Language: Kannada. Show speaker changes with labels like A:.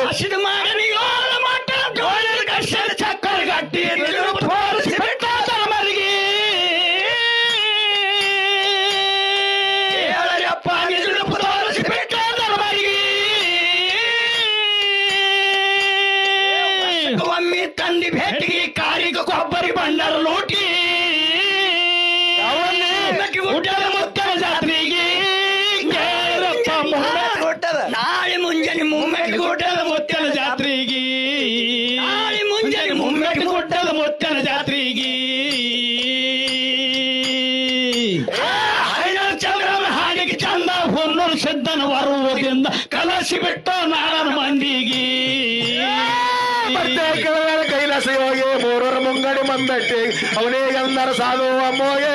A: ಹಸಿದ ಮಾಡನಿಗೆ ಮಟ್ಟ ಜೋಳಿ ಕಷ್ಟದ ಚಕ್ಕರ್ ಗಟ್ಟಿ ತೋರಿಸಿ ಬಿಟ್ಟ ತಮರಿಗೆ ಹೇಳರಪ್ಪ ನಿಜರು ತೋರಿಸಿ ಬಿಟ್ಟ ತಮರಿಗೆ ಒಮ್ಮೆ ತಂದಿ ಭೇಟಿಗೆ ಕಾರಿಗೆ ಕೊಬ್ಬರಿ ಬಂಡರ ಲೂಟಿ ಗುಡ್ಡದ ಮುತ್ತನ ಜಾತ್ರೆಗೆ ನಾಳೆ ಮುಂಜಾನೆ ಮುಮ್ಮೆಟ್ ಗುಡ್ಡದ ಮುತ್ತನ ಜಾತ್ರೆಗೆ ನಾಳೆ ಮುಂಜಾನೆ ಮುಮ್ಮೆಟ್ ಗುಡ್ಡದ ಮುತ್ತನ ಜಾತ್ರೆಗೆ ಹರಿಣ ಚಂದ್ರನ ಹಾಡಿಗೆ ಚಂದ ಹೊನ್ನೂರು ಸಿದ್ದನ ಬರುವುದರಿಂದ ಕಲಸಿ ಬಿಟ್ಟ ನಾಡನ ಮಂದಿಗೆ
B: ಕೈಲಾಸ ಹೋಗಿ ಮೂರರ ಮುಂಗಡಿ ಮಂದಟ್ಟಿ ಅವನಿಗೆ ಅಂದರ ಸಾಧು ಅಮ್ಮೋಗೆ